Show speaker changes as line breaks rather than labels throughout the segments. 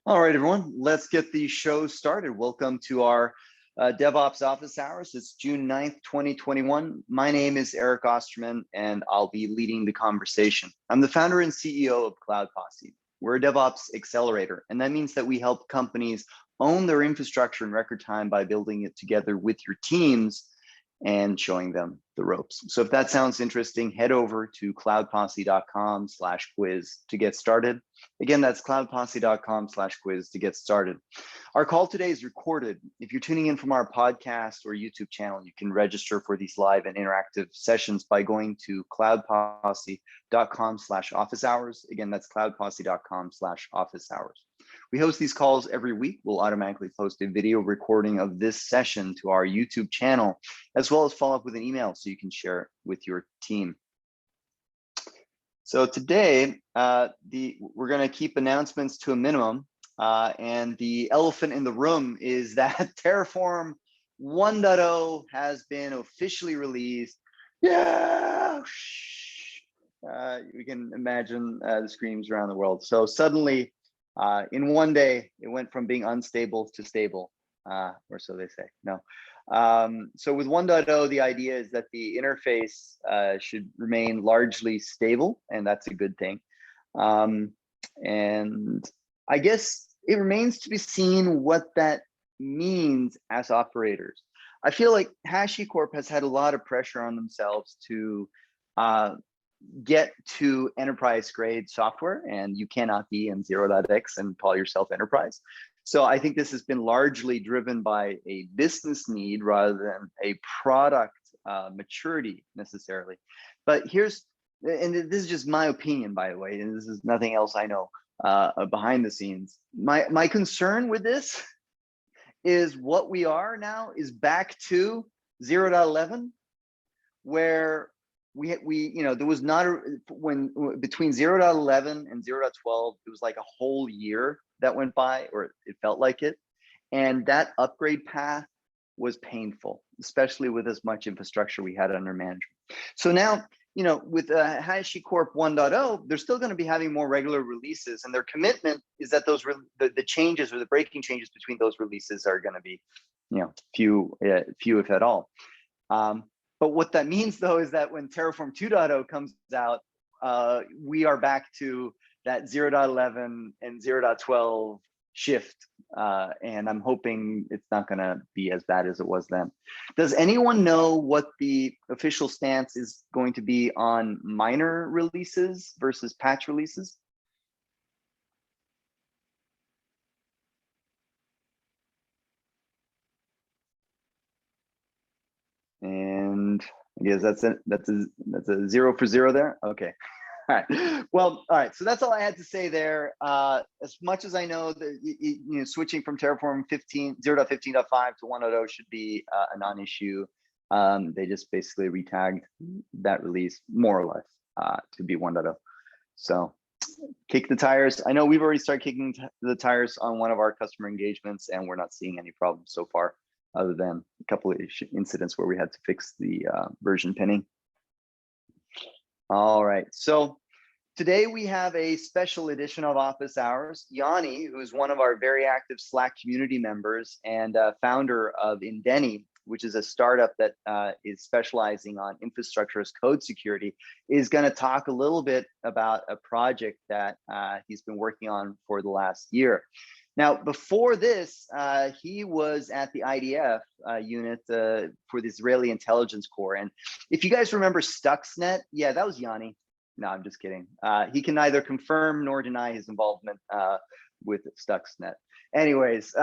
All right, everyone, let's get the show started. Welcome to our DevOps office hours. It's June 9th, 2021. My name is Eric Osterman, and I'll be leading the conversation. I'm the founder and CEO of Cloud Posse. We're a DevOps accelerator, and that means that we help companies own their infrastructure in record time by building it together with your teams and showing them the ropes. So if that sounds interesting, head over to cloudposse.com/quiz to get started. Again, that's cloudposse.com/quiz to get started. Our call today is recorded. If you're tuning in from our podcast or YouTube channel, you can register for these live and interactive sessions by going to cloudposse.com/officehours. Again, that's cloudposse.com/officehours. We host these calls every week. We'll automatically post a video recording of this session to our YouTube channel, as well as follow up with an email so you can share it with your team. So today, we're going to keep announcements to a minimum. And the elephant in the room is that Terraform 1.0 has been officially released. Yeah! You can imagine the screams around the world. So suddenly, in one day, it went from being unstable to stable, or so they say. No. So with 1.0, the idea is that the interface should remain largely stable, and that's a good thing. And I guess it remains to be seen what that means as operators. I feel like HashiCorp has had a lot of pressure on themselves to get to enterprise grade software, and you cannot be in 0.x and call yourself enterprise. So I think this has been largely driven by a business need rather than a product maturity necessarily. But here's, and this is just my opinion, by the way, and this is nothing else I know behind the scenes. My concern with this is what we are now is back to 0.11, where we there was not when between 0.11 and 0.12, it was like a whole year that went by, or it felt like it, and that upgrade path was painful, especially with as much infrastructure we had under management. So now, with HashiCorp 1.0, they're still going to be having more regular releases, and their commitment is that those the changes or the breaking changes between those releases are going to be, few if at all. But what that means, though, is that when Terraform 2.0 comes out, we are back to that 0.11 and 0.12 shift. And I'm hoping it's not going to be as bad as it was then. Does anyone know what the official stance is going to be on minor releases versus patch releases? And I guess that's a 0 for 0 there. Okay. All right. Well, all right. So that's all I had to say there. As much as I know that switching from Terraform 0.15.5 to 1.0 should be a non-issue. They just basically retagged that release more or less to be 1.0. So kick the tires. I know we've already started kicking the tires on one of our customer engagements, and we're not seeing any problems so far, other than a couple of incidents where we had to fix the version pinning. All right, so today we have a special edition of Office Hours. Yoni, who is one of our very active Slack community members and founder of Indeni, which is a startup that is specializing on infrastructure as code security, is going to talk a little bit about a project that he's been working on for the last year. Now, before this, he was at the IDF unit for the Israeli Intelligence Corps. And if you guys remember Stuxnet, yeah, that was Yoni. No, I'm just kidding. He can neither confirm nor deny his involvement with Stuxnet. Anyways,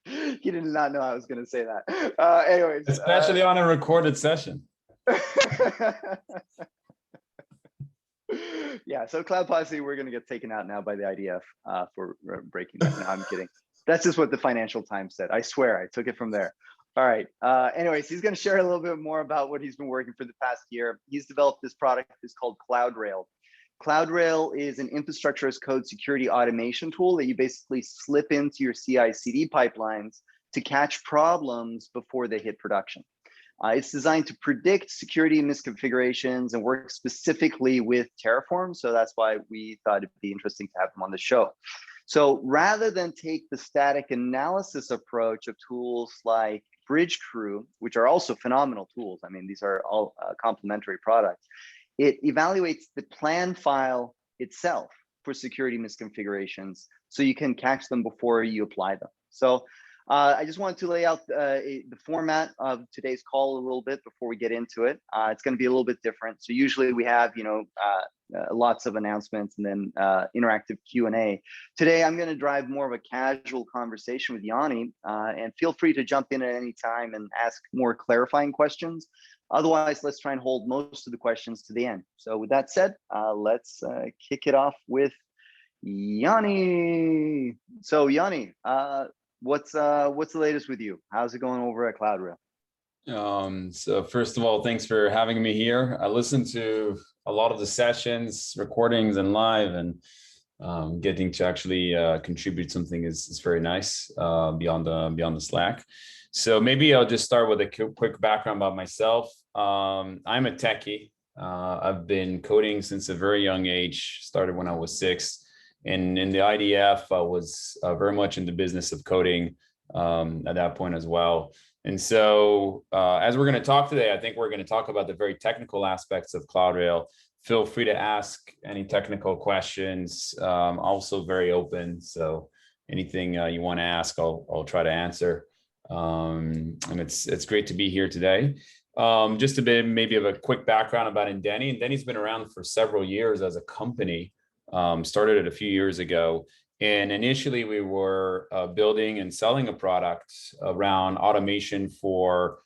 he did not know I was going to say that. Anyways.
Especially on a recorded session.
Yeah, so Cloud Posse, we're going to get taken out now by the IDF for breaking that. No, I'm kidding. That's just what the Financial Times said. I swear, I took it from there. All right. Anyways, he's going to share a little bit more about what he's been working for the past year. He's developed this product. It's called Cloudrail. Cloudrail is an infrastructure as code security automation tool that you basically slip into your CICD pipelines to catch problems before they hit production. It's designed to predict security misconfigurations and work specifically with Terraform. So that's why we thought it'd be interesting to have him on the show. So rather than take the static analysis approach of tools like Bridge Crew, which are also phenomenal tools, I mean, these are all complementary products, it evaluates the plan file itself for security misconfigurations so you can catch them before you apply them. So I just wanted to lay out the format of today's call a little bit before we get into it. It's going to be a little bit different. So usually we have, lots of announcements and then interactive Q&A. Today, I'm going to drive more of a casual conversation with Yoni, and feel free to jump in at any time and ask more clarifying questions. Otherwise, let's try and hold most of the questions to the end. So with that said, let's kick it off with Yoni. So Yoni, what's the latest with you? How's it going over at Cloudrail?
So first of all, thanks for having me here. I listened to a lot of the sessions, recordings, and live, and getting to actually contribute something is very nice beyond the Slack. So maybe I'll just start with a quick background about myself. I'm a techie. I've been coding since a very young age. Started when I was 6, and in the IDF, I was very much in the business of coding at that point as well. And so as we're going to talk today, I think we're going to talk about the very technical aspects of Cloudrail. Feel free to ask any technical questions. Also very open. So anything you want to ask, I'll try to answer. And it's great to be here today. Just a bit maybe of a quick background about Indeni. Indeni's been around for several years as a company. Started it a few years ago. And initially, we were building and selling a product around automation for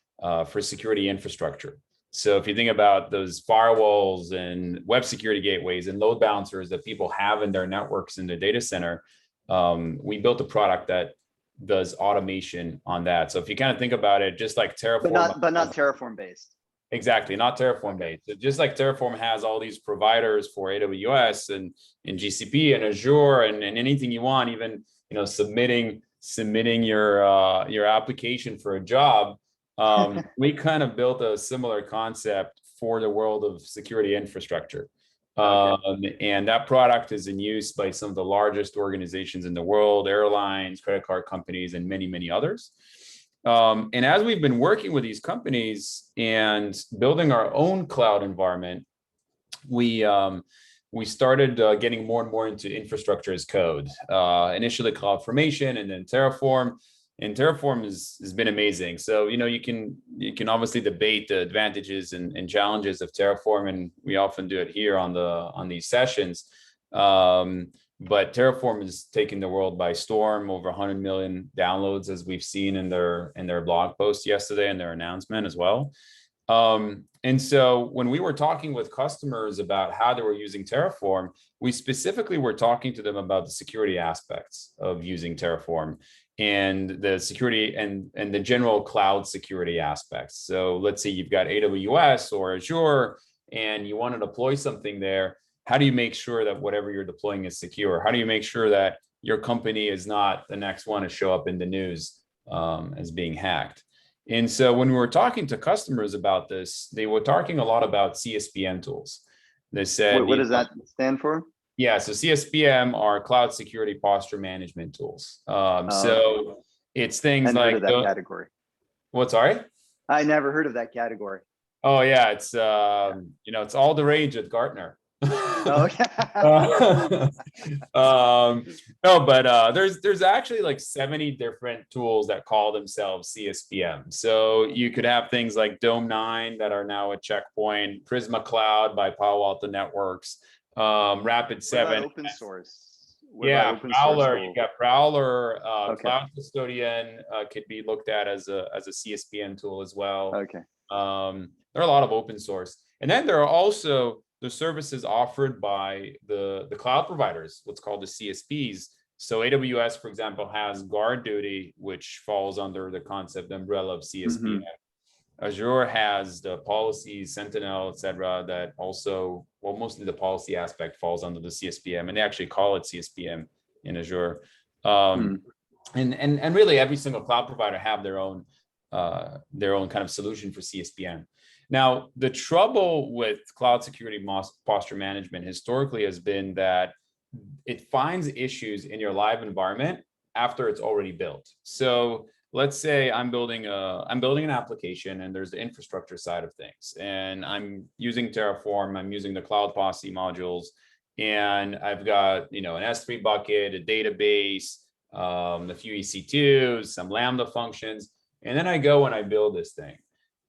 security infrastructure. So if you think about those firewalls and web security gateways and load balancers that people have in their networks in the data center, we built a product that does automation on that. So if you kind of think about it, just like Terraform,
but not Terraform based.
Exactly, not Terraform based. So just like Terraform has all these providers for AWS and GCP and Azure and anything you want, even submitting your application for a job, we kind of built a similar concept for the world of security infrastructure. And that product is in use by some of the largest organizations in the world, airlines, credit card companies, and many, many others. And as we've been working with these companies and building our own cloud environment, we started getting more and more into infrastructure as code. Initially CloudFormation and then Terraform. And Terraform has been amazing. So you can obviously debate the advantages and challenges of Terraform, and we often do it here on these sessions. But Terraform is taking the world by storm. Over 100 million downloads, as we've seen in their blog post yesterday and their announcement as well. And so when we were talking with customers about how they were using Terraform, we specifically were talking to them about the security aspects of using Terraform and the security and the general cloud security aspects. So let's say you've got AWS or Azure and you want to deploy something there. How do you make sure that whatever you're deploying is secure? How do you make sure that your company is not the next one to show up in the news as being hacked? And so when we were talking to customers about this, they were talking a lot about CSPM tools. They said,
what does that stand for?
Yeah, so CSPM are cloud security posture management tools. So it's things like
heard of that category.
What? Sorry?
I never heard of that category.
Oh yeah, it's it's all the rage at Gartner.
No,
but there's actually like 70 different tools that call themselves CSPM. So you could have things like Dome 9 that are now a Checkpoint, Prisma Cloud by Palo Alto Networks, Rapid 7.
Open source.
Prowler. You got Prowler, Cloud Custodian could be looked at as a CSPM tool as well.
Okay.
There are a lot of open source, and then there are also the services offered by the cloud providers, what's called the CSPs. So AWS, for example, has GuardDuty, which falls under the concept umbrella of CSPM. Azure has the policy, Sentinel, et cetera, that also, well, mostly the policy aspect falls under the CSPM, and they actually call it CSPM in Azure. And really every single cloud provider have their own kind of solution for CSPM. Now, the trouble with cloud security posture management historically has been that it finds issues in your live environment after it's already built. So let's say I'm building an application, and there's the infrastructure side of things, and I'm using Terraform, I'm using the Cloud Posse modules, and I've got, an S3 bucket, a database, a few EC2s, some Lambda functions, and then I go and I build this thing,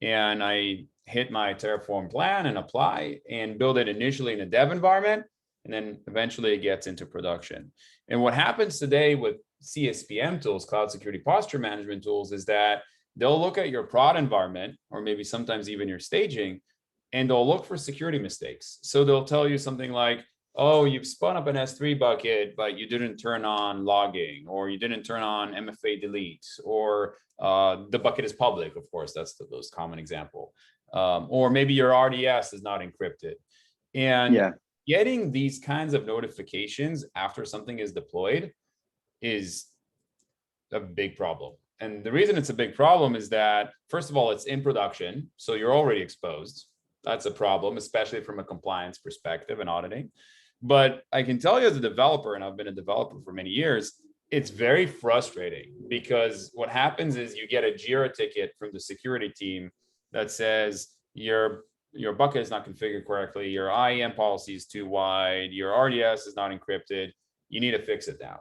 and I hit my Terraform plan and apply and build it initially in a dev environment, and then eventually it gets into production. And what happens today with CSPM tools, cloud security posture management tools, is that they'll look at your prod environment, or maybe sometimes even your staging, and they'll look for security mistakes. So they'll tell you something like, oh, you've spun up an S3 bucket, but you didn't turn on logging, or you didn't turn on MFA delete, or the bucket is public. Of course, that's the most common example. Or maybe your RDS is not encrypted. And getting these kinds of notifications after something is deployed is a big problem. And the reason it's a big problem is that, first of all, it's in production, so you're already exposed. That's a problem, especially from a compliance perspective and auditing. But I can tell you as a developer, and I've been a developer for many years, it's very frustrating, because what happens is you get a JIRA ticket from the security team that says your bucket is not configured correctly, your IAM policy is too wide, your RDS is not encrypted, you need to fix it now.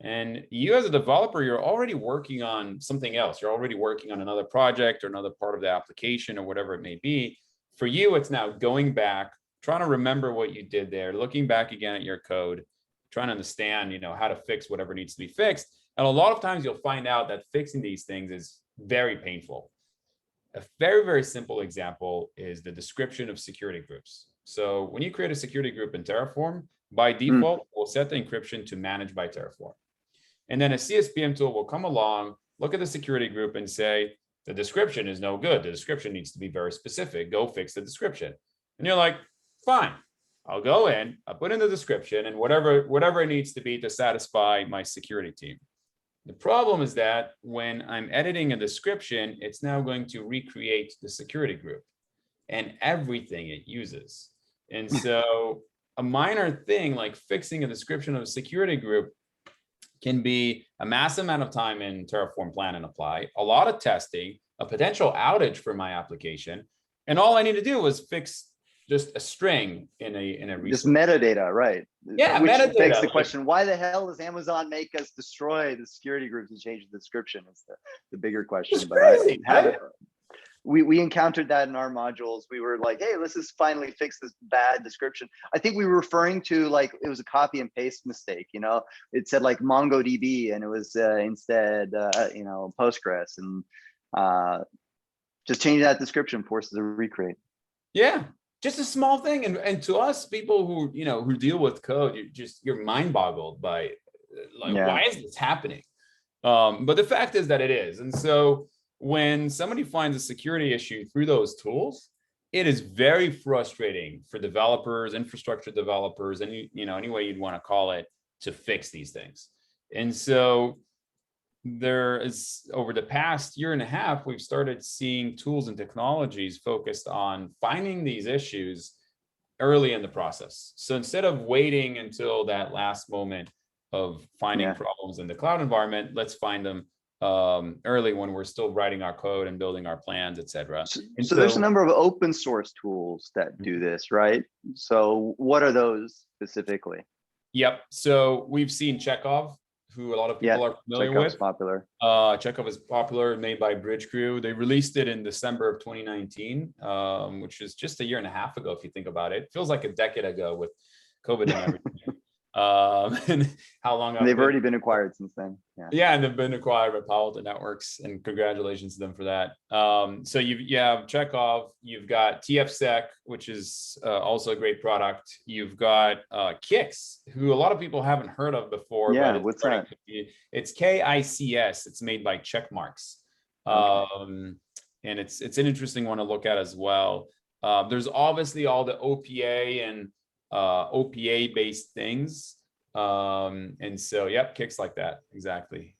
And you as a developer, you're already working on something else. You're already working on another project or another part of the application or whatever it may be. For you, it's now going back, trying to remember what you did there, looking back again at your code, trying to understand, how to fix whatever needs to be fixed. And a lot of times you'll find out that fixing these things is very painful. A very, very simple example is the description of security groups. So when you create a security group in Terraform, by default, we'll set the encryption to manage by Terraform. And then a CSPM tool will come along, look at the security group and say, the description is no good. The description needs to be very specific. Go fix the description. And you're like, fine, I'll go in, I'll put in the description and whatever it needs to be to satisfy my security team. The problem is that when I'm editing a description, it's now going to recreate the security group and everything it uses. And so a minor thing like fixing a description of a security group can be a massive amount of time in Terraform plan and apply, a lot of testing, a potential outage for my application. And all I need to do is fix just a string in a resource.
Just metadata, right?
Yeah,
which
metadata.
Begs the question: why the hell does Amazon make us destroy the security groups and change the description? It's the bigger question.
It's crazy, right?
We encountered that in our modules. We were like, hey, let's just finally fix this bad description. I think we were referring to like it was a copy and paste mistake. It said like MongoDB and it was instead Postgres, and just changing that description forces a recreate.
Yeah. Just a small thing, and to us people who deal with code, you're mind boggled by why is this happening? But the fact is that it is. And so when somebody finds a security issue through those tools, it is very frustrating for developers, infrastructure developers, and any way you'd want to call it, to fix these things. And so there is, over the past year and a half, we've started seeing tools and technologies focused on finding these issues early in the process. So instead of waiting until that last moment of finding problems in the cloud environment, let's find them early when we're still writing our code and building our plans, et cetera.
So there's a number of open source tools that do this, right? So what are those specifically?
Yep. So we've seen Chekhov, who a lot of people are familiar
Chekhov's
with.
Popular.
Chekhov is popular, made by Bridge Crew. They released it in December of 2019, which is just a year and a half ago, if you think about it. It feels like a decade ago with COVID and everything. And how long
they've already been acquired since then.
Yeah, and they've been acquired by Palo Alto Networks, and congratulations to them for that. So you have Chekhov, you've got TFSec, which is also a great product. You've got Kix, who a lot of people haven't heard of before.
Yeah,
but
what's that?
It's KICS. It's made by Checkmarks. And it's an interesting one to look at as well. There's obviously all the OPA and OPA based things, and so kicks like that, exactly.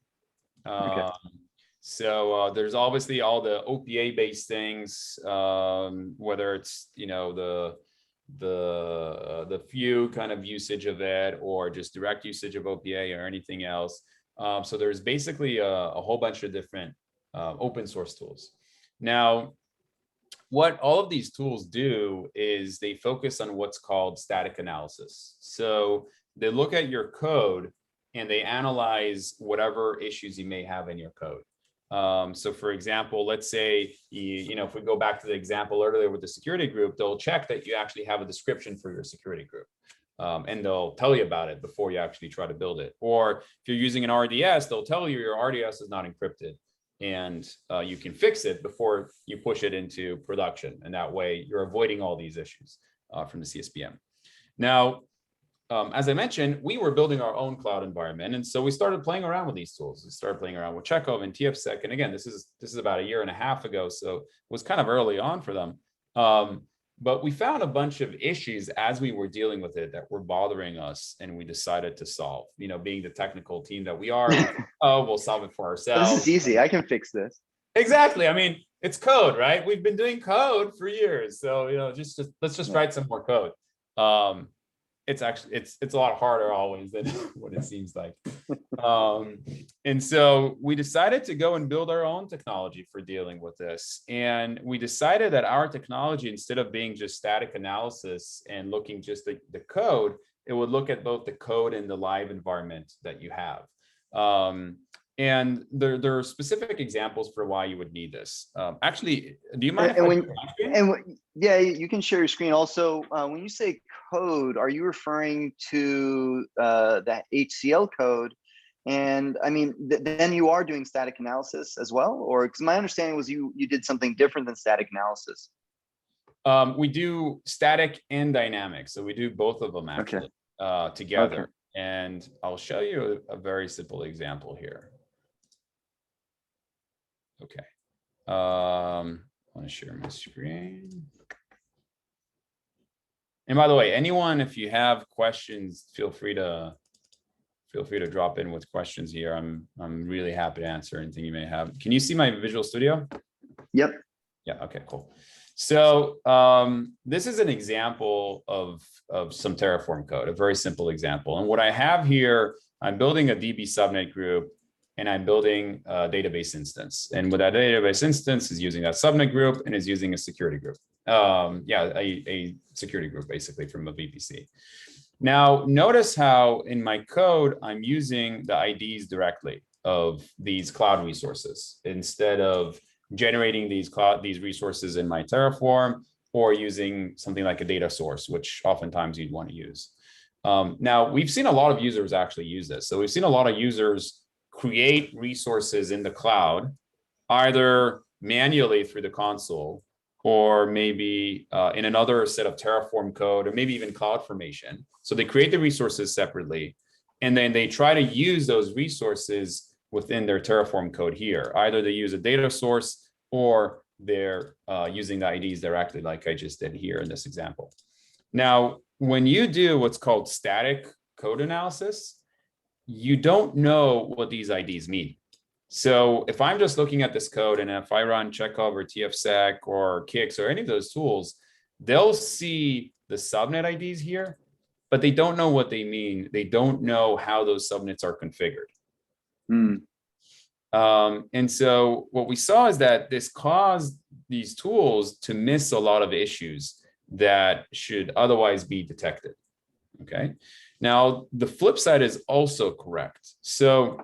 So there's obviously all the OPA based things, whether it's the the few kind of usage of it, or just direct usage of OPA or anything else. So there's basically a whole bunch of different open source tools. Now, what all of these tools do is they focus on what's called static analysis. So they look at your code and they analyze whatever issues you may have in your code. So for example, let's say, if we go back to the example earlier with the security group, they'll check that you actually have a description for your security group. And they'll tell you about it before you actually try to build it. Or if you're using an RDS, they'll tell you your RDS is not encrypted, and you can fix it before you push it into production. And that way you're avoiding all these issues from the CSPM. Now, as I mentioned, we were building our own cloud environment. And so we started playing around with these tools. We started playing around with Chekhov and TFSec. And again, this is about 1.5 years ago. So it was kind of early on for them. But we found a bunch of issues as we were dealing with it that were bothering us, and we decided to solve. Being the technical team that we are, we'll solve it for ourselves.
This is easy. I can fix this.
Exactly. I mean, it's code, right? We've been doing code for years, so let's just write some more code. It's a lot harder always than what it seems like. And so we decided to go and build our own technology for dealing with this. And we decided that our technology, instead of being just static analysis and looking just at the code, it would look at both the code and the live environment that you have. And there are specific examples for why you would need this. Actually, do you mind?
Yeah, you can share your screen. Also, when you say code, are you referring to that HCL code? And I mean, then you are doing static analysis as well, or because my understanding was you did something different than static analysis.
We do static and dynamic, so we do both of them actually together. Okay. And I'll show you a very simple example here. Okay. I want to share my screen. And by the way, anyone, if you have questions, feel free to drop in with questions here. I'm really happy to answer anything you may have. Can you see my Visual Studio?
Yep.
Yeah. Okay. Cool. So this is an example of some Terraform code, a very simple example. And what I have here, I'm building a DB subnet group, and I'm building a database instance. And with that database instance is using that subnet group and is using a security group. A security group basically from a VPC. Now, notice how in my code, I'm using the IDs directly of these cloud resources instead of generating these resources in my Terraform or using something like a data source, which oftentimes you'd want to use. Now, we've seen a lot of users actually use this. So we've seen a lot of users create resources in the cloud, either manually through the console, or maybe in another set of Terraform code, or maybe even CloudFormation. So they create the resources separately, and then they try to use those resources within their Terraform code here. Either they use a data source, or they're using the IDs directly, like I just did here in this example. Now, when you do what's called static code analysis, you don't know what these IDs mean. So if I'm just looking at this code, and if I run Chekhov or TFSec or Kix or any of those tools, they'll see the subnet IDs here, but they don't know what they mean. They don't know how those subnets are configured. And so what we saw is that this caused these tools to miss a lot of issues that should otherwise be detected. Okay. Now, the flip side is also correct. So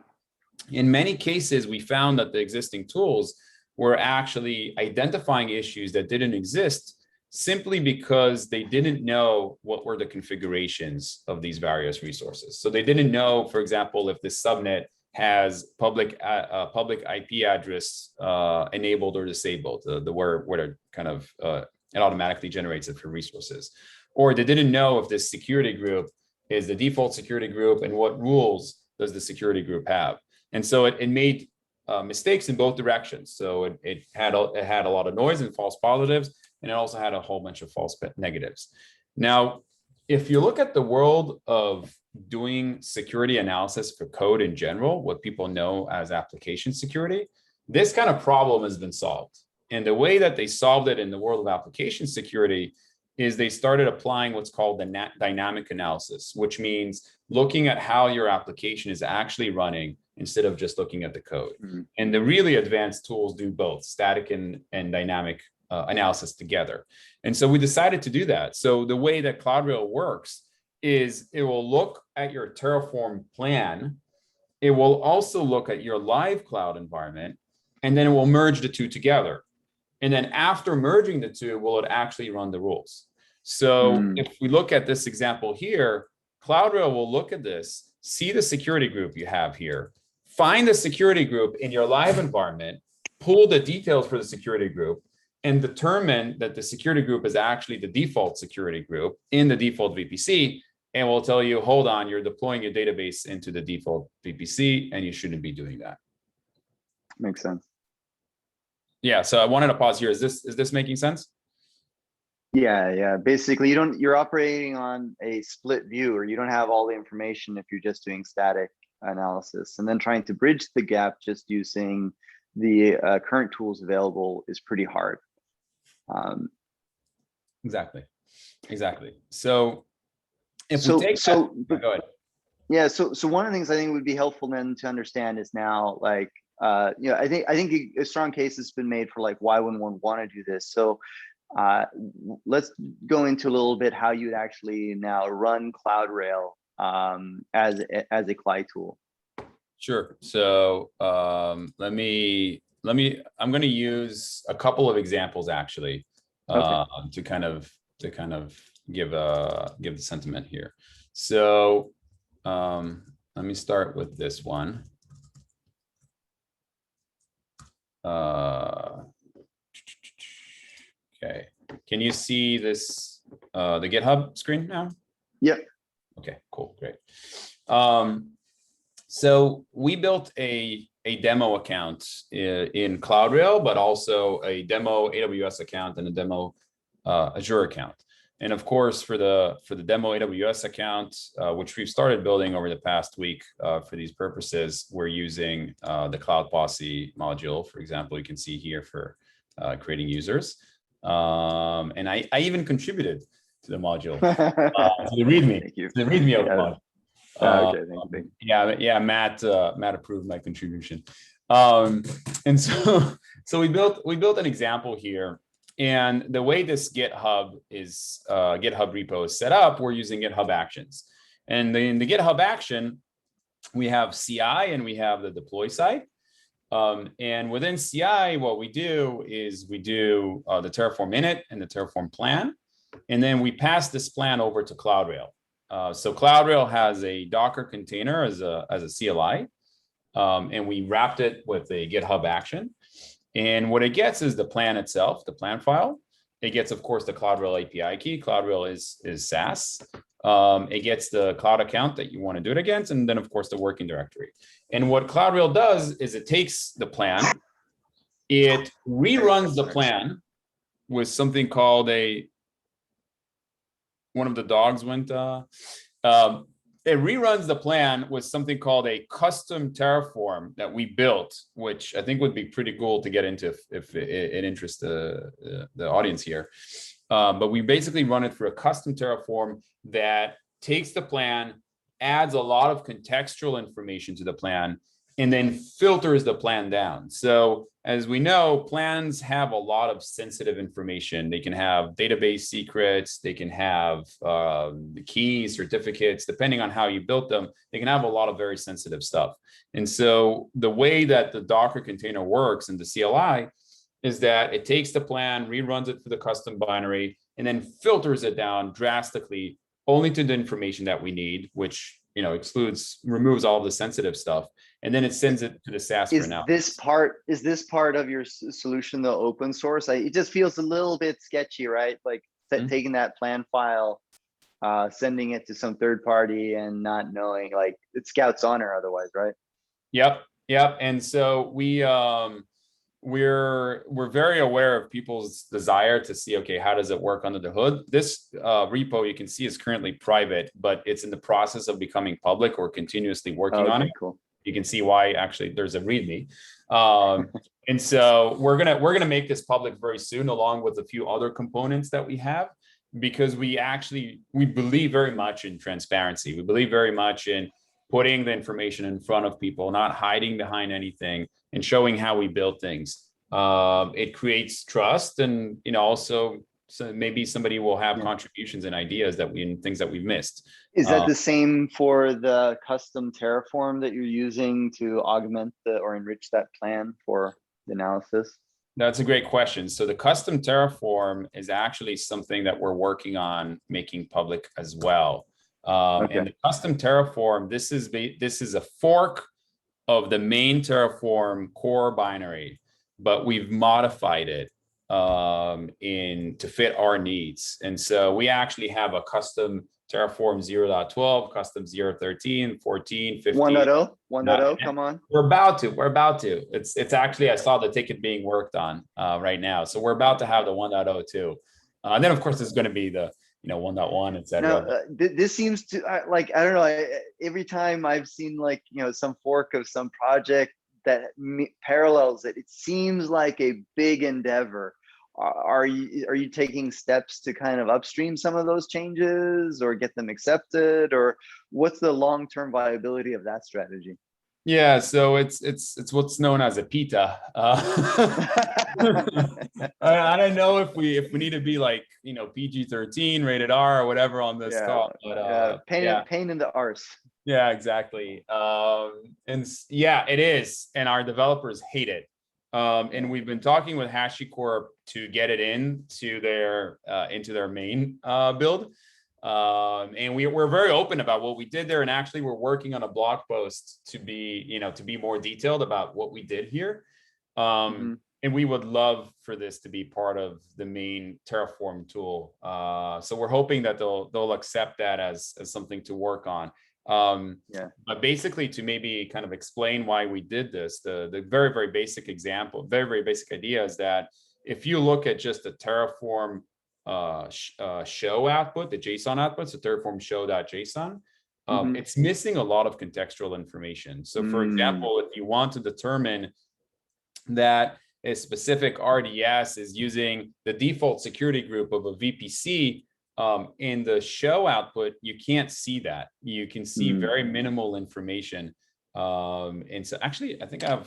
in many cases, we found that the existing tools were actually identifying issues that didn't exist simply because they didn't know what were the configurations of these various resources. So they didn't know, for example, if this subnet has public IP address enabled or disabled, where it kind of it automatically generates it for resources. Or they didn't know if this security group is the default security group and what rules does the security group have. And so it made mistakes in both directions. So it had a lot of noise and false positives, and it also had a whole bunch of false negatives. Now, if you look at the world of doing security analysis for code in general, what people know as application security, this kind of problem has been solved. And the way that they solved it in the world of application security is they started applying what's called the dynamic analysis, which means looking at how your application is actually running instead of just looking at the code.
Mhm.
And the really advanced tools do both static and dynamic analysis together. And so we decided to do that. So the way that Cloudrail works is it will look at your Terraform plan. It will also look at your live cloud environment, and then it will merge the two together. And then after merging the two, will it actually run the rules? So if we look at this example here, Cloudrail will look at this, see the security group you have here, find the security group in your live environment, pull the details for the security group, and determine that the security group is actually the default security group in the default VPC. And we'll tell you, hold on, you're deploying your database into the default VPC, and you shouldn't be doing that.
Makes sense.
Yeah, so I wanted to pause here. Is this making sense?
Yeah. Basically, you're operating on a split view, or you don't have all the information if you're just doing static analysis, and then trying to bridge the gap just using the current tools available is pretty hard.
Exactly. So if we take go ahead.
Yeah. So one of the things I think would be helpful then to understand is now, like, I think a strong case has been made for like why would one want to do this. So let's go into a little bit how you'd actually now run Cloudrail as a CLI tool.
Sure. So I'm going to use a couple of examples actually to kind of give the sentiment here. So let me start with this one. Okay, can you see this, the GitHub screen now?
Yep.
Okay, cool, great. So we built a demo account in Cloudrail, but also a demo AWS account and a demo Azure account. And of course, for the demo AWS account, which we've started building over the past week for these purposes, we're using the Cloud Posse module, for example, you can see here for creating users. And I even contributed to the module, to the README, of the module.
Okay, thank you.
Yeah, Matt approved my contribution. And so we built an example here. And the way this GitHub repo is set up, we're using GitHub Actions. And in the GitHub action, we have CI and we have the deploy side. And within CI, what we do is we do the Terraform init and the Terraform plan. And then we pass this plan over to Cloudrail. So Cloudrail has a Docker container as a CLI. And we wrapped it with a GitHub action. And what it gets is the plan itself, the plan file. It gets, of course, the Cloudrail API key. Cloudrail is SaaS. It gets the cloud account that you want to do it against, and then, of course, the working directory. And what Cloudrail does is it takes the plan, it reruns the plan with something called one of the dogs went. It reruns the plan with something called a custom Terraform that we built, which I think would be pretty cool to get into if it interests the audience here. But we basically run it through a custom Terraform that takes the plan, adds a lot of contextual information to the plan, and then filters the plan down. So as we know, plans have a lot of sensitive information. They can have database secrets, they can have the keys, certificates, depending on how you built them, they can have a lot of very sensitive stuff. And so the way that the Docker container works in the CLI is that it takes the plan, reruns it for the custom binary, and then filters it down drastically only to the information that we need, which removes all of the sensitive stuff, and then it sends it to the SaaS for now.
Is this part of your solution, the open source? It just feels a little bit sketchy, right? Like taking that plan file, sending it to some third party and not knowing, like, it's Scout's honor otherwise, right? Yep.
And so we're very aware of people's desire to see, okay, how does it work under the hood? This repo you can see is currently private, but it's in the process of becoming public. We're continuously working on it.
Cool.
You can see why actually there's a README. And so we're gonna make this public very soon, along with a few other components that we have. because we believe very much in transparency. We believe very much in putting the information in front of people, not hiding behind anything, and showing how we build things. It creates trust, and also, so maybe somebody will have contributions and ideas things that we've missed.
Is that the same for the custom Terraform that you're using to augment or enrich that plan for the analysis?
That's a great question. So the custom Terraform is actually something that we're working on making public as well. And the custom Terraform, this is a fork of the main Terraform core binary, but we've modified it to fit our needs. And so we actually have a custom Terraform 0.12, custom 0.13, 14, 15.
1.0, come on.
We're about to. It's actually, I saw the ticket being worked on right now. So we're about to have the 1.0 too. And then of course there's going to be the 1.1, et cetera.
Now, this seems to I don't know. Every time I've seen some fork of some project that parallels it, it seems like a big endeavor. Are you taking steps to kind of upstream some of those changes or get them accepted, or what's the long-term viability of that strategy?
Yeah, so it's what's known as a PITA. I don't know if we need to be like PG-13, rated R, or whatever on this call, but
pain in the arse.
Yeah, exactly. And yeah, it is, and our developers hate it. And we've been talking with HashiCorp to get it into their main build. And we're very open about what we did there. And actually we're working on a blog post to be more detailed about what we did here. And we would love for this to be part of the main Terraform tool. So we're hoping that they'll accept that as something to work on. But basically, to maybe kind of explain why we did this, the very, very basic example, very, very basic idea is that if you look at just the Terraform show output, the JSON output, so Terraform show.json, it's missing a lot of contextual information. So for example, if you want to determine that a specific RDS is using the default security group of a VPC, in the show output, you can't see that. You can see very minimal information. And so actually, I think I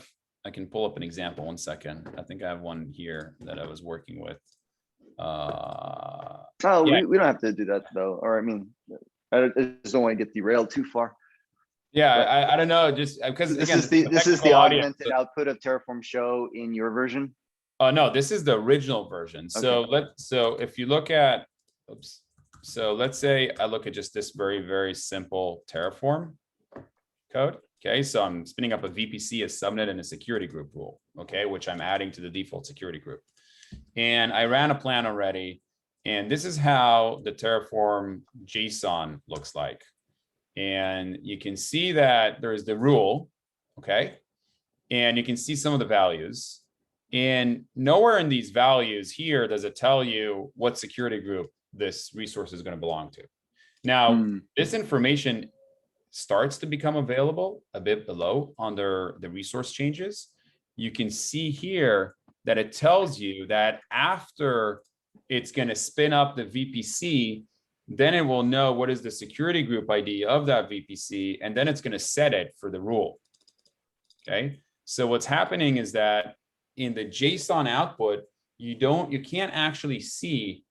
can pull up an example. 1 second. I think I have one here that I was working with.
We don't have to do that though. Or I mean, I just don't want to get derailed too far.
Yeah, I don't know, just because
this is the augmented output of Terraform show in your version.
No, this is the original version. Okay. So if you look at, so let's say I look at just this very, very simple Terraform code. Okay, so I'm spinning up a VPC, a subnet, and a security group rule. Okay, which I'm adding to the default security group. And I ran a plan already. And this is how the Terraform JSON looks like. And you can see that there's the rule. Okay, and you can see some of the values. And nowhere in these values here does it tell you what security group this resource is going to belong to. Now, this information starts to become available a bit below under the resource changes. You can see here that it tells you that after it's going to spin up the VPC, then it will know what is the security group ID of that VPC, and then it's going to set it for the rule. Okay, so what's happening is that in the JSON output, you can't actually see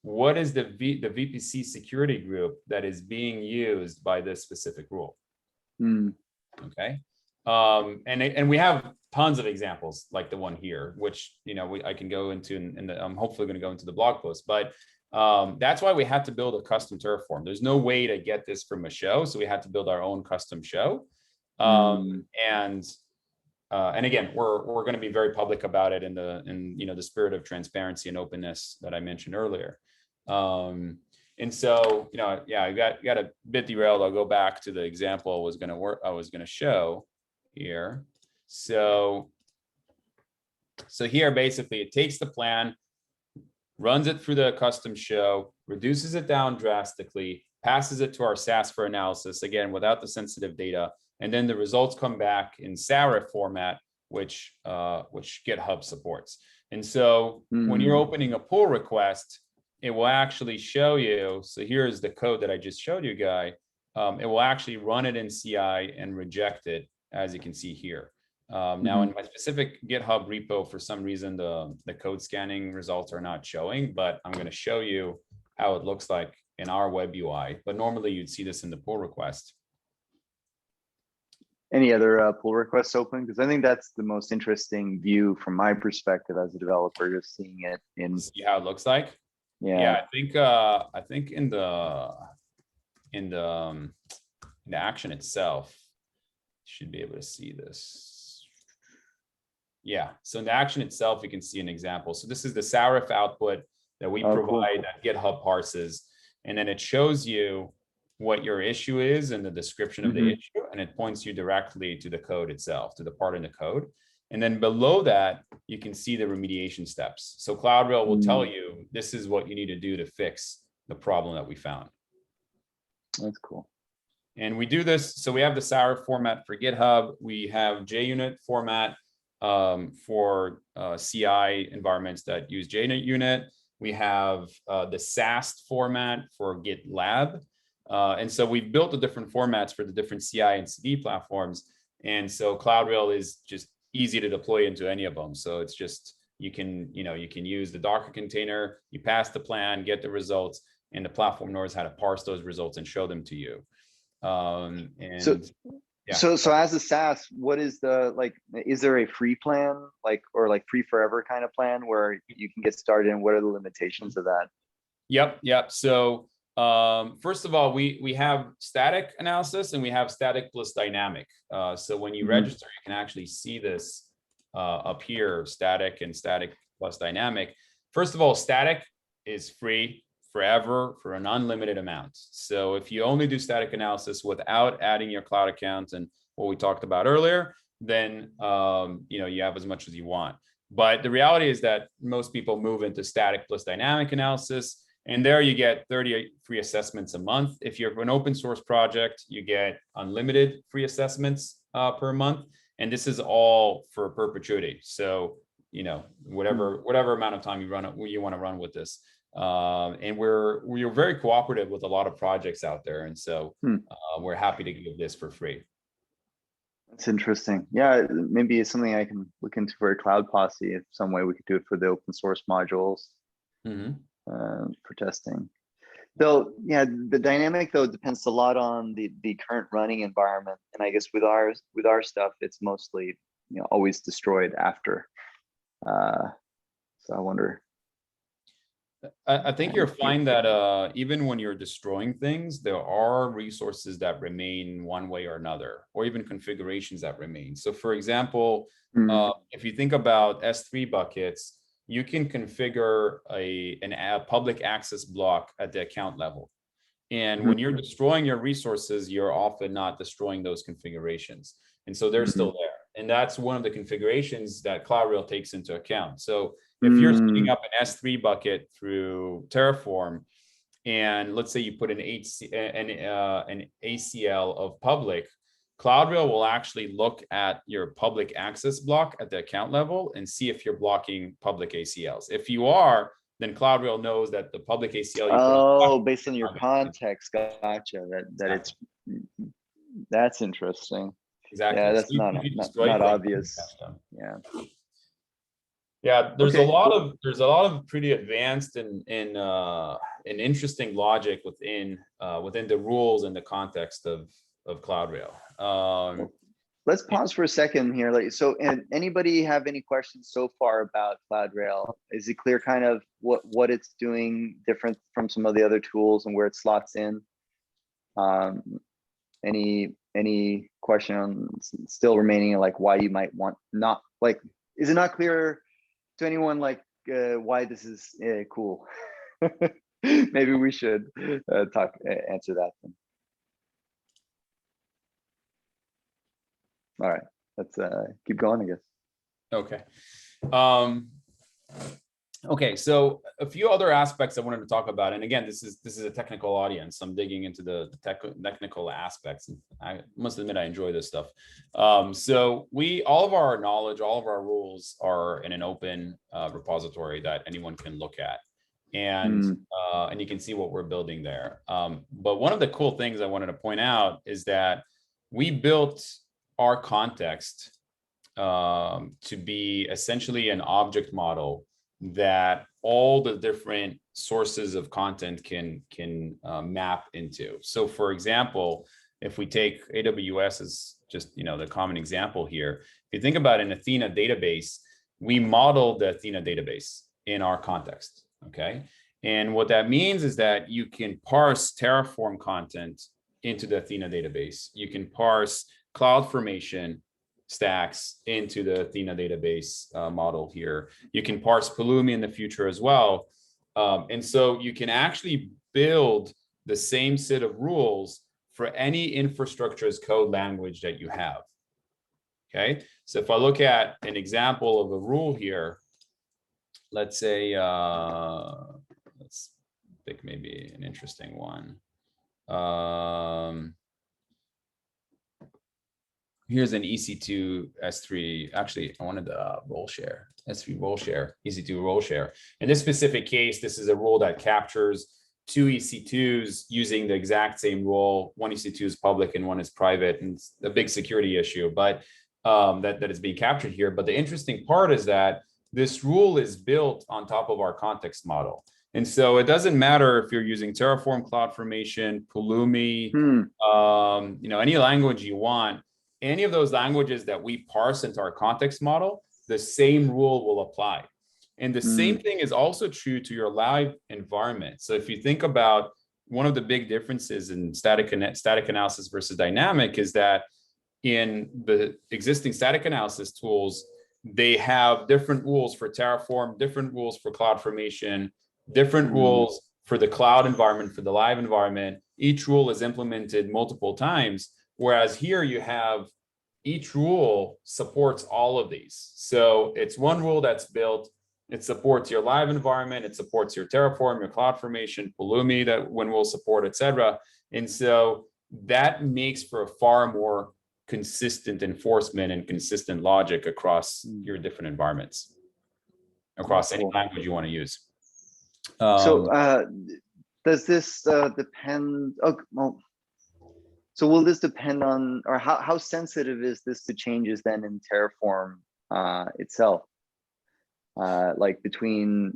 what is the VPC security group that is being used by this specific rule. Okay, and we have tons of examples like the one here, which I can go into, and I'm hopefully going to go into the blog post. But that's why we had to build a custom Terraform. There's no way to get this from a show, so we had to build our own custom show. And again, we're going to be very public about it in the spirit of transparency and openness that I mentioned earlier. And so I got a bit derailed. I'll go back to the example I was going to show here. So here basically it takes the plan, runs it through the custom show, reduces it down drastically, passes it to our SAS for analysis, again without the sensitive data. And then the results come back in SARIF format, which GitHub supports. And so when you're opening a pull request, it will actually show you. So here's the code that I just showed you, Guy. It will actually run it in CI and reject it, as you can see here. Now in my specific GitHub repo, for some reason, the code scanning results are not showing, but I'm going to show you how it looks like in our web UI. But normally you'd see this in the pull request.
Any other pull requests open? Because I think that's the most interesting view from my perspective as a developer, just seeing it in.
See how it looks like.
Yeah.
I think in the action itself, you should be able to see this. Yeah, so in the action itself, you can see an example. So this is the Sarif output that we provide that GitHub parses, and then it shows you what your issue is and the description of the issue, and it points you directly to the code itself, to the part in the code. And then below that, you can see the remediation steps. So Cloudrail will tell you, this is what you need to do to fix the problem that we found.
That's cool.
And we do this, so we have the Sarif format for GitHub. We have JUnit format for CI environments that use JUnit. We have the SAST format for GitLab. And so we've built the different formats for the different CI and CD platforms. And so Cloudrail is just easy to deploy into any of them. So it's just, you can use the Docker container, you pass the plan, get the results, and the platform knows how to parse those results and show them to you.
So as a SaaS, what is the, like, is there a free plan, like, or like free forever kind of plan where you can get started, and what are the limitations of that?
Yep. So first of all, we have static analysis and we have static plus dynamic. So when you register, you can actually see this up here, static and static plus dynamic. First of all, static is free forever for an unlimited amount. So if you only do static analysis without adding your cloud account and what we talked about earlier, then you have as much as you want. But the reality is that most people move into static plus dynamic analysis, and there you get 30 free assessments a month. If you're an open source project, you get unlimited free assessments per month. And this is all for perpetuity. So, whatever amount of time you want to run with this. And we're very cooperative with a lot of projects out there. And so we're happy to give this for free.
That's interesting. Yeah, maybe it's something I can look into for a Cloud Posse. If some way we could do it for the open source modules. For testing. Though, yeah, the dynamic though depends a lot on the current running environment, and I guess with our stuff, it's mostly always destroyed after. So I wonder.
I think you'll find that even when you're destroying things, there are resources that remain one way or another, or even configurations that remain. So, for example, if you think about S3 buckets, you can configure a public access block at the account level. And when you're destroying your resources, you're often not destroying those configurations. And so they're still there. And that's one of the configurations that Cloudrail takes into account. So if you're spinning up an S3 bucket through Terraform, and let's say you put an ACL of public, Cloudrail will actually look at your public access block at the account level and see if you're blocking public ACLs. If you are, then Cloudrail knows that the public ACL.
Based on your context, gotcha. That's interesting.
Exactly.
Yeah, that's not obvious.
Yeah, there's a lot of pretty advanced and interesting logic within the rules and the context of Cloudrail.
Let's pause for a second here. And anybody have any questions so far about Cloudrail? Is it clear kind of what it's doing different from some of the other tools and where it slots in? Any question on still remaining, like why you might want not, like, is it not clear to anyone like why this is cool? Maybe we should answer that then. All right, let's keep going, I guess.
Okay. Okay, so a few other aspects I wanted to talk about, and again, this is a technical audience. I'm digging into the technical aspects, and I must admit I enjoy this stuff. So all of our knowledge, all of our rules are in an open repository that anyone can look at. and you can see what we're building there. But one of the cool things I wanted to point out is that we built our context to be essentially an object model that all the different sources of content can map into. So for example, if we take AWS as just, the common example here, if you think about an Athena database, we modeled the Athena database in our context, okay? And what that means is that you can parse Terraform content into the Athena database. You can parse CloudFormation stacks into the Athena database model here. You can parse Pulumi in the future as well. And so you can actually build the same set of rules for any infrastructure as code language that you have. Okay, so if I look at an example of a rule here, let's say, let's pick maybe an interesting one. Here's an EC2 S3. Actually, I wanted the role share, S3 role share, EC2 role share. In this specific case, this is a rule that captures two EC2s using the exact same role. One EC2 is public and one is private, and it's a big security issue, but that is being captured here. But the interesting part is that this rule is built on top of our context model. And so it doesn't matter if you're using Terraform, CloudFormation, Pulumi, any language you want, any of those languages that we parse into our context model, the same rule will apply. And the same thing is also true to your live environment. So if you think about one of the big differences in static analysis versus dynamic is that in the existing static analysis tools, they have different rules for Terraform, different rules for CloudFormation, different rules for the cloud environment, for the live environment. Each rule is implemented multiple times, whereas here you have each rule supports all of these. So it's one rule that's built. It supports your live environment. It supports your Terraform, your CloudFormation, Pulumi that when we'll support, etc. And so that makes for a far more consistent enforcement and consistent logic across your different environments, across any language you want to use.
So does this depend? Oh, well, so will this depend on, or how sensitive is this to changes then in Terraform itself? Like between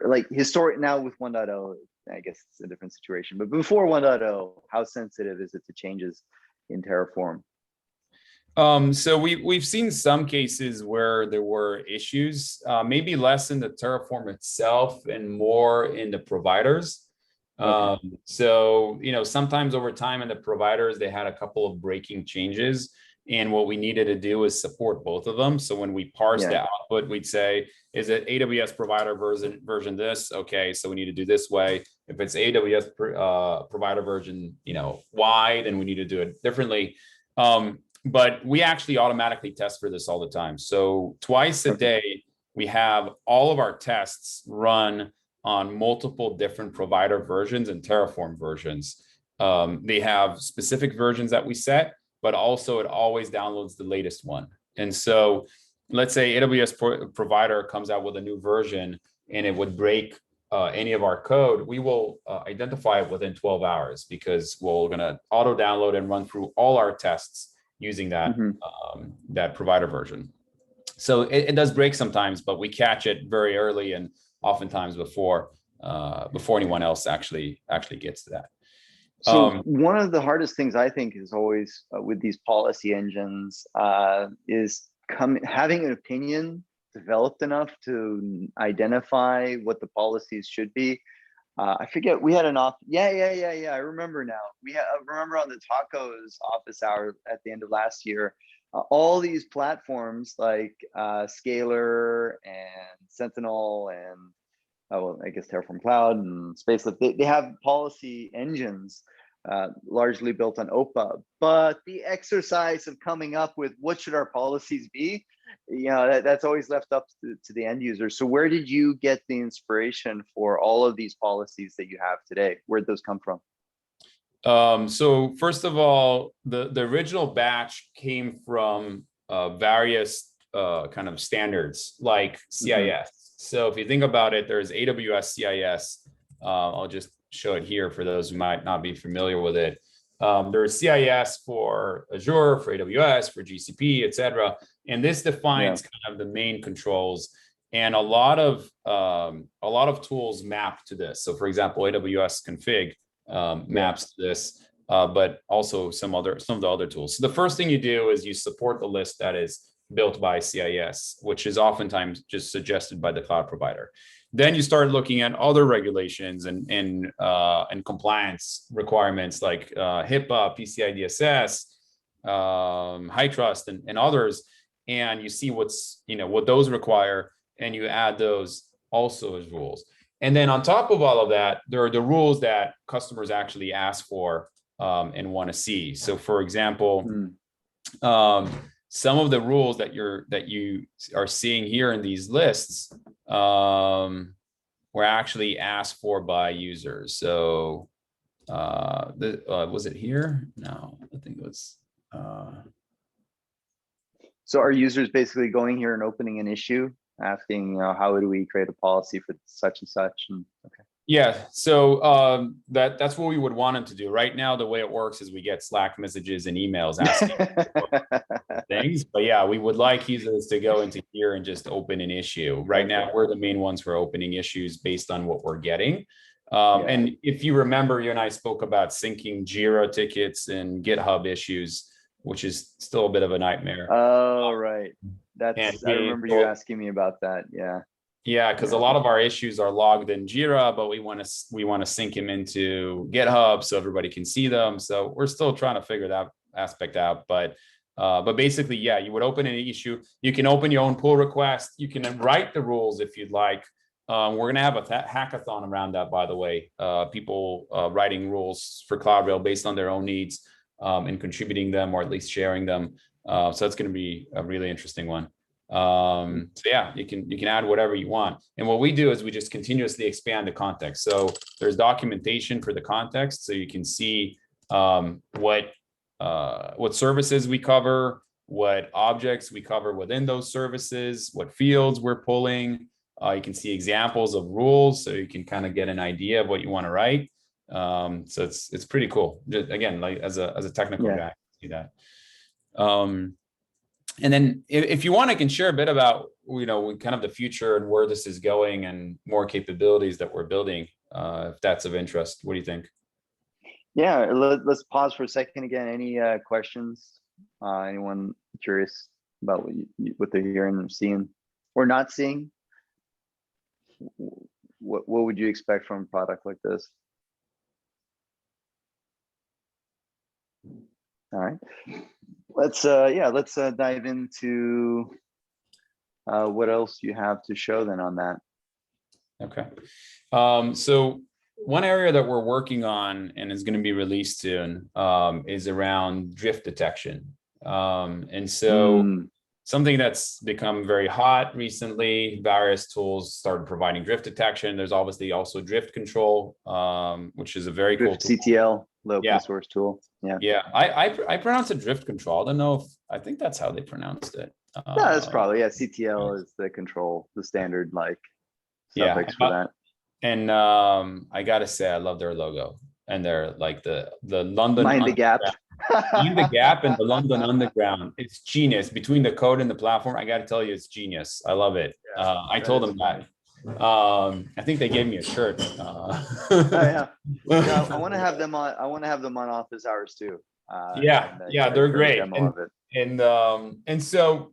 like historic now with 1.0, I guess it's a different situation, but before 1.0, how sensitive is it to changes in Terraform?
So we've seen some cases where there were issues, maybe less in the Terraform itself and more in the providers. Okay. So, sometimes over time in the providers, they had a couple of breaking changes. And what we needed to do is support both of them. So when we parse the output, we'd say, is it AWS provider version this? Okay, so we need to do this way. If it's AWS provider version, Y, then we need to do it differently. But we actually automatically test for this all the time. So twice a day, we have all of our tests run on multiple different provider versions and Terraform versions. They have specific versions that we set, but also it always downloads the latest one. And so let's say AWS provider comes out with a new version and it would break any of our code, we will identify it within 12 hours because we're gonna auto download and run through all our tests using that, that provider version. So it does break sometimes, but we catch it very early and oftentimes before anyone else actually gets to that.
So one of the hardest things I think is always with these policy engines is having an opinion developed enough to identify what the policies should be. I forget, we had an I remember now. I remember on the tacos office hour at the end of last year, all these platforms like Scalar and Sentinel and I guess Terraform Cloud and Spacelift, they have policy engines largely built on OPA, but the exercise of coming up with what should our policies be, that's always left up to the end user. So where did you get the inspiration for all of these policies that you have today? Where'd those come from?
So first of all, the original batch came from various kind of standards like CIS. So if you think about it, there's AWS CIS. I'll just show it here for those who might not be familiar with it. There's CIS for Azure, for AWS, for GCP, et cetera. And this defines kind of the main controls. And a lot of tools map to this. So for example, AWS config maps to this, but also some of the other tools. So the first thing you do is you support the list that is built by CIS, which is oftentimes just suggested by the cloud provider. Then you start looking at other regulations and compliance requirements like HIPAA, PCI DSS, HITRUST, and others, and you see what those require, and you add those also as rules. And then on top of all of that, there are the rules that customers actually ask for and want to see. So, for example, some of the rules that you are seeing here in these lists were actually asked for by users. So was it here? No, I think it was.
So are users basically going here and opening an issue, asking, how do we create a policy for such and such? And okay.
Yeah, so that's what we would want them to do. Right now, the way it works is we get Slack messages and emails asking things. But yeah, we would like users to go into here and just open an issue. Right now, we're the main ones for opening issues based on what we're getting. And if you remember, you and I spoke about syncing Jira tickets and GitHub issues, which is still a bit of a nightmare.
Oh, right. I remember you asking me about that. Yeah.
Yeah, because a lot of our issues are logged in Jira, but we want to sync them into GitHub so everybody can see them. So we're still trying to figure that aspect out. But basically, yeah, you would open an issue. You can open your own pull request. You can write the rules if you'd like. We're going to have a hackathon around that, by the way. People writing rules for Cloudrail based on their own needs and contributing them, or at least sharing them. So that's going to be a really interesting one. So yeah, you can add whatever you want. And what we do is we just continuously expand the context. So there's documentation for the context, so you can see what services we cover, what objects we cover within those services, what fields we're pulling. You can see examples of rules, so you can kind of get an idea of what you want to write. So it's pretty cool. Just, again, like as a technical guy, see that. And then if you want, I can share a bit about, kind of the future and where this is going and more capabilities that we're building, if that's of interest. What do you think?
Yeah, let's pause for a second again. Any questions? Anyone curious about what they're hearing or seeing or not seeing? What would you expect from a product like this? All right. Let's dive into what else you have to show then on that. Okay.
So one area that we're working on and is going to be released soon is around drift detection. And so something that's become very hot recently, various tools started providing drift detection. There's obviously also drift control, which is a very cool tool.
CTL. Open source tool.
Yeah. I pronounce it drift control. I don't know I think that's how they pronounced it.
No, that's probably CTL is the control, the standard suffix for that.
And I gotta say, I love their logo, and they're like the London
Mind the gap.
Mind the gap and the London Underground. It's genius between the code and the platform. I gotta tell you, it's genius. I love it. I told them that. I think they gave me a shirt.
I want to have them on. I want to have them on office hours too.
They're great. And so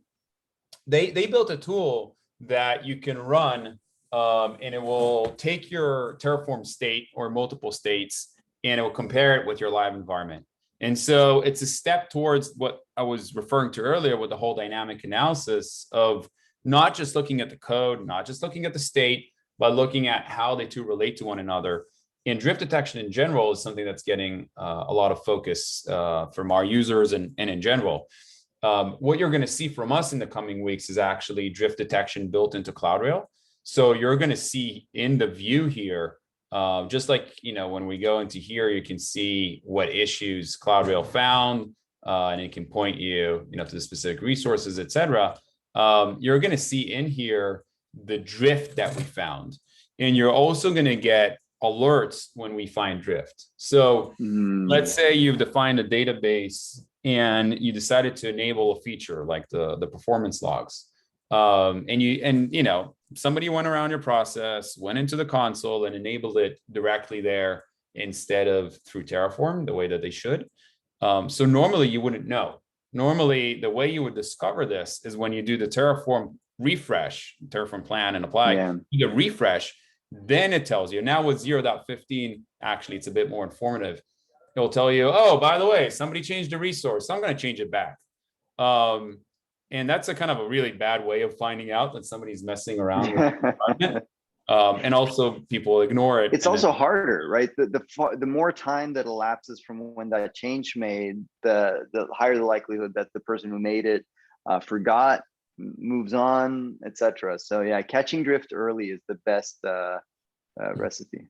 they built a tool that you can run, and it will take your Terraform state or multiple states, and it will compare it with your live environment. And so it's a step towards what I was referring to earlier with the whole dynamic analysis of not just looking at the code, not just looking at the state, but looking at how they two relate to one another. And drift detection in general is something that's getting a lot of focus from our users and in general. What you're going to see from us in the coming weeks is actually drift detection built into Cloudrail. So you're going to see in the view here, just like, when we go into here, you can see what issues Cloudrail found, and it can point you, to the specific resources, et cetera. You're going to see in here the drift that we found. And you're also going to get alerts when we find drift. So let's say you've defined a database and you decided to enable a feature like the performance logs. And somebody went around your process, went into the console and enabled it directly there instead of through Terraform, the way that they should. So normally you wouldn't know. Normally, the way you would discover this is when you do the Terraform refresh, Terraform plan and apply, you get refresh, then it tells you. Now with 0.15, actually, it's a bit more informative. It'll tell you, oh, by the way, somebody changed a resource, so I'm going to change it back. And that's a kind of a really bad way of finding out that somebody's messing around with the environment. And also people ignore it.
It's also harder, right? The more time that elapses from when that change made, the higher the likelihood that the person who made it forgot, moves on, etc. So yeah, catching drift early is the best recipe.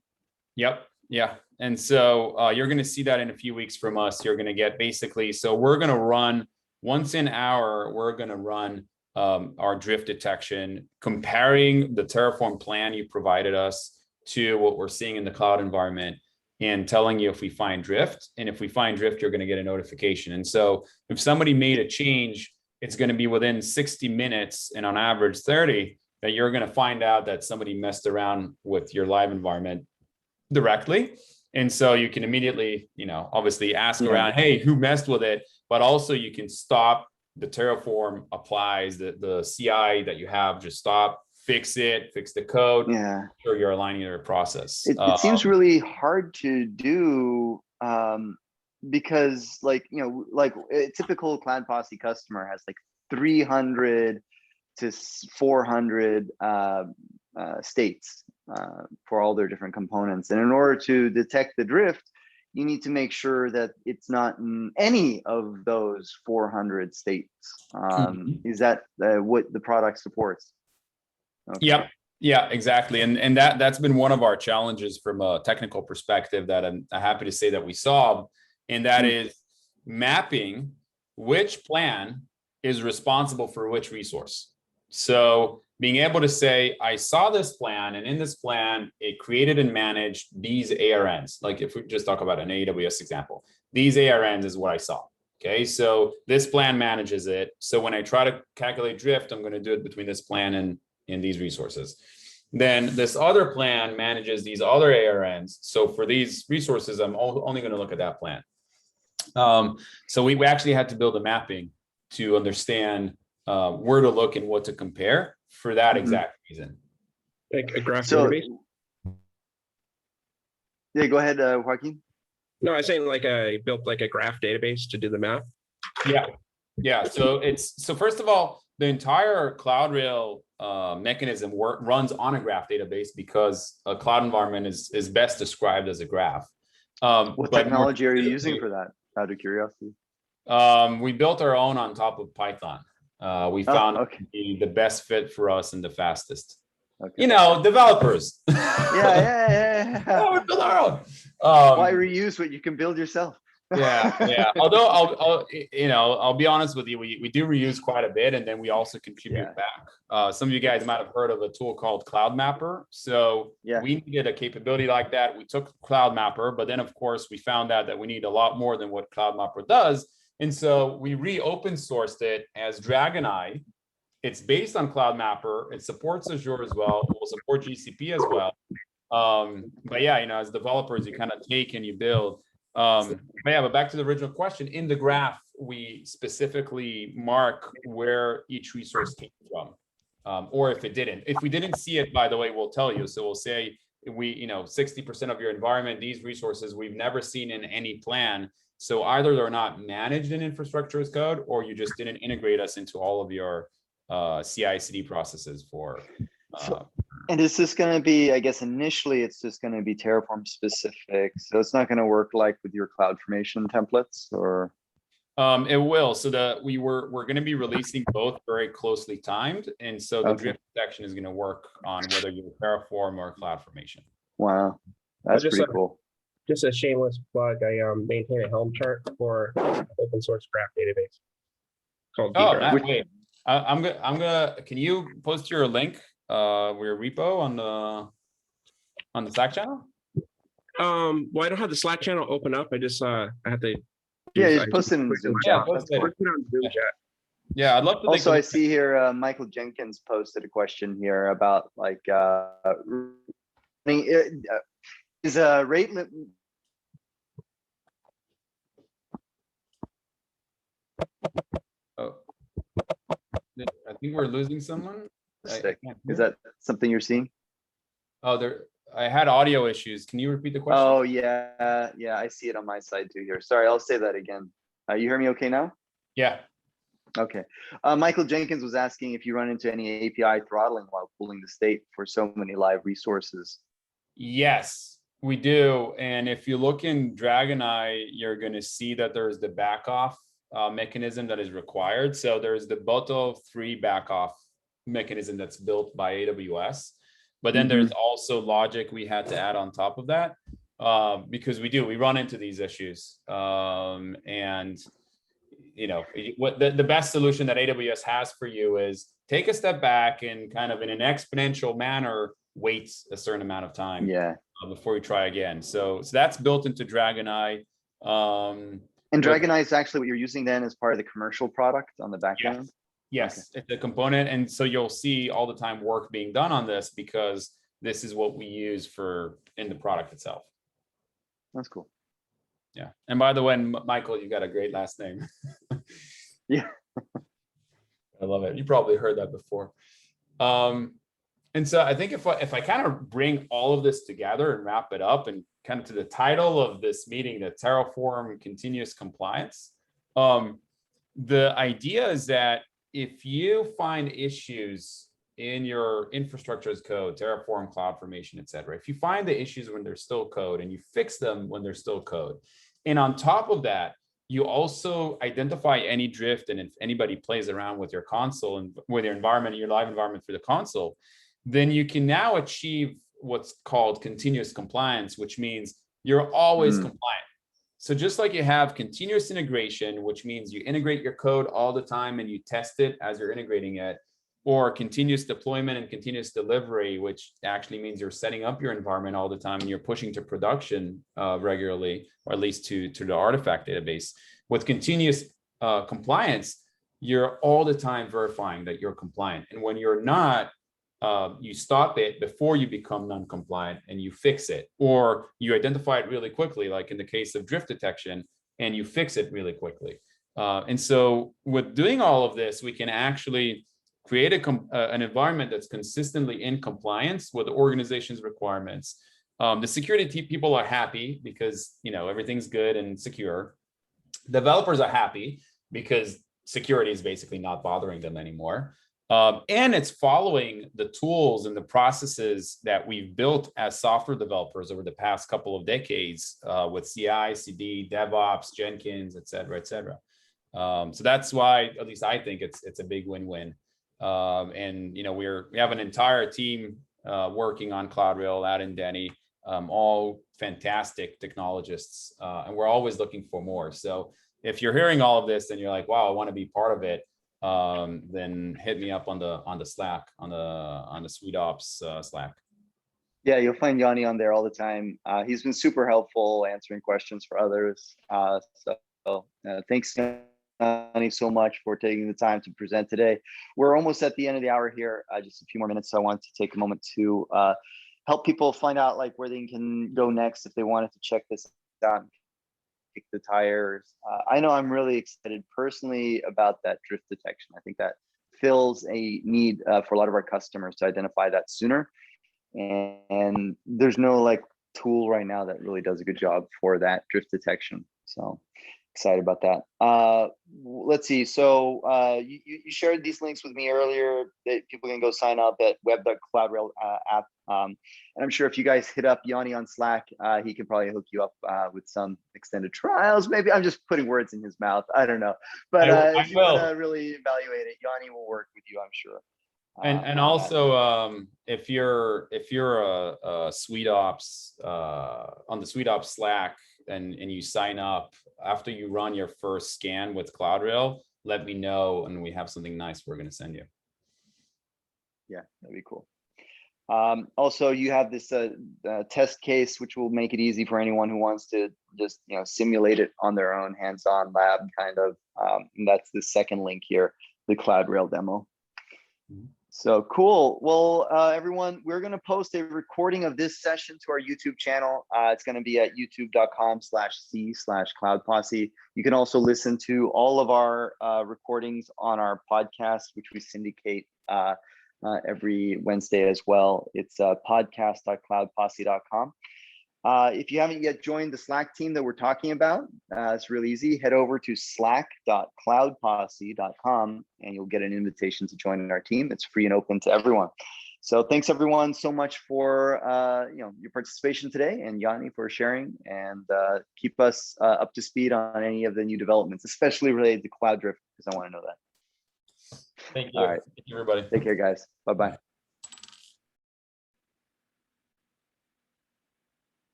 Yep. Yeah. And so you're going to see that in a few weeks from us. You're going to get basically, so we're going to run once an hour, we're going to run our drift detection, comparing the Terraform plan you provided us to what we're seeing in the cloud environment and telling you if we find drift. And if we find drift, you're going to get a notification. And so if somebody made a change, it's going to be within 60 minutes and on average 30 that you're going to find out that somebody messed around with your live environment directly. And so you can immediately, obviously ask around, hey, who messed with it? But also you can stop the Terraform applies, the CI that you have, just stop, fix it, fix the code, sure you're aligning your process.
It seems really hard to do because like a typical Cloud Posse customer has like 300 to 400 states for all their different components. And in order to detect the drift, you need to make sure that it's not in any of those 400 states. Is that what the product supports? Okay.
Yep. Yeah, exactly. And that's been one of our challenges from a technical perspective that I'm happy to say that we solved. And that is mapping which plan is responsible for which resource. So being able to say, I saw this plan, and in this plan, it created and managed these ARNs. Like if we just talk about an AWS example, these ARNs is what I saw. Okay, so this plan manages it. So when I try to calculate drift, I'm going to do it between this plan and these resources. Then this other plan manages these other ARNs. So for these resources, I'm only going to look at that plan. So we actually had to build a mapping to understand where to look and what to compare for that exact reason.
Like a graph database?
Yeah, go ahead, Joaquin.
No, I was saying like I built like a graph database to do the math.
Yeah. So first of all, the entire Cloudrail mechanism runs on a graph database because a cloud environment is best described as a graph.
What technology are you using for that, out of curiosity?
We built our own on top of Python. We found it to be the best fit for us and the fastest. Okay. Developers.
Yeah.
We build our own.
Why reuse what you can build yourself?
Yeah. Although I'll be honest with you, we do reuse quite a bit, and then we also contribute back. Some of you guys might have heard of a tool called Cloud Mapper. So we needed a capability like that. We took Cloud Mapper, but then of course we found out that we need a lot more than what Cloud Mapper does. And so we open sourced it as dragoneye. It's based on Cloud Mapper. It supports Azure as well. It will support GCP as well. But as developers, you kind of take and you build. But back to the original question. In the graph, we specifically mark where each resource came from, or if it didn't. If we didn't see it, by the way, we'll tell you. So we'll say 60% of your environment, these resources we've never seen in any plan. So either they're not managed in infrastructure as code, or you just didn't integrate us into all of your CICD processes for.
And is this going to be, I guess initially it's just going to be Terraform specific. So it's not going to work like with your CloudFormation templates, or?
It will. So we're going to be releasing both very closely timed. And so the drift detection is going to work on whether you're Terraform or CloudFormation.
Wow. That's pretty cool.
Just a shameless plug. I maintain a Helm chart for open source graph database called
wait. I'm gonna. Can you post your link your repo on the Slack channel?
Well, I don't have the Slack channel open up. I just I have to.
Yeah,
I
just post it in the Zoom
Yeah,
chat.
post
That's
it
cool.
later.
put it on Zoom
Yeah.
chat.
Yeah, I'd love to.
Also, I see here Michael Jenkins posted a question here about like is a rate limit.
Oh, I think we're losing someone. I can't
Is
hear.
that something you're seeing?
Oh, I had audio issues. Can you repeat the question?
Oh yeah, yeah, I see it on my side too here. Sorry, I'll say that again. You hear me okay now?
Yeah.
Okay. Michael Jenkins was asking if you run into any API throttling while pulling the state for so many live resources.
Yes, we do. And if you look in dragoneye, you're going to see that there's the backoff mechanism that is required. So there's the Boto3 backoff mechanism that's built by AWS. But then there's also logic we had to add on top of that because we run into these issues. And you know, what the best solution that AWS has for you is take a step back and kind of in an exponential manner, wait a certain amount of time before you try again. So that's built into dragoneye.
And dragoneye is actually what you're using then as part of the commercial product on the back end?
Yes, okay. It's a component. And so you'll see all the time work being done on this because this is what we use in the product itself.
That's cool.
Yeah. And by the way, Michael, you got a great last name.
Yeah.
I love it. You probably heard that before. And so I think if I kind of bring all of this together and wrap it up and kind of to the title of this meeting, the Terraform continuous compliance, the idea is that if you find issues in your infrastructure as code, Terraform, CloudFormation, et cetera, if you find the issues when they're still code and you fix them when they're still code, and on top of that, you also identify any drift, and if anybody plays around with your console and with your environment, your live environment through the console, then you can now achieve what's called continuous compliance, which means you're always compliant. So just like you have continuous integration, which means you integrate your code all the time and you test it as you're integrating it, or continuous deployment and continuous delivery, which actually means you're setting up your environment all the time and you're pushing to production regularly, or at least to the artifact database. With continuous compliance, you're all the time verifying that you're compliant. And when you're not, you stop it before you become non-compliant and you fix it, or you identify it really quickly, like in the case of drift detection, and you fix it really quickly. And so with doing all of this, we can actually create an environment that's consistently in compliance with the organization's requirements. The security people are happy because everything's good and secure. Developers are happy because security is basically not bothering them anymore. And it's following the tools and the processes that we've built as software developers over the past couple of decades with CICD, DevOps, Jenkins, et cetera, et cetera. So that's why, at least I think it's a big win-win. And we have an entire team working on Cloudrail at Indeni, all fantastic technologists, and we're always looking for more. So if you're hearing all of this and you're like, wow, I want to be part of it, then hit me up on the Slack, on the SweetOps Slack.
Yeah, you'll find Yoni on there all the time. He's been super helpful answering questions for others. So thanks, Yoni, so much for taking the time to present today. We're almost at the end of the hour here. Just a few more minutes. So I want to take a moment to help people find out like where they can go next if they wanted to check this out. Kick the tires. I know I'm really excited personally about that drift detection. I think that fills a need for a lot of our customers to identify that sooner. And there's no like tool right now that really does a good job for that drift detection. So excited about that. Let's see. So you shared these links with me earlier that people can go sign up at web.cloudrail app. And I'm sure if you guys hit up Yoni on Slack, he can probably hook you up with some extended trials. Maybe I'm just putting words in his mouth. I don't know. But if you want to really evaluate it, Yoni will work with you, I'm sure.
And also, if you're a SweetOps on the SweetOps Slack and you sign up after you run your first scan with Cloudrail, let me know and we have something nice we're going to send you.
Yeah, that'd be cool. Also, you have this test case, which will make it easy for anyone who wants to just simulate it on their own, hands-on lab kind of. And that's the second link here, the Cloudrail demo. So cool. Well, everyone, we're going to post a recording of this session to our YouTube channel. It's going to be at youtube.com/c/cloudposse. You can also listen to all of our recordings on our podcast, which we syndicate every Wednesday as well. It's podcast.cloudposse.com. If you haven't yet joined the Slack team that we're talking about, it's really easy. Head over to slack.cloudposse.com and you'll get an invitation to join our team. It's free and open to everyone. So thanks everyone so much for your participation today, and Yoni for sharing, and keep us up to speed on any of the new developments, especially related to Cloud Drift, because I want to know that.
Thank you.
All right.
Thank you, everybody.
Take care, guys. Bye-bye.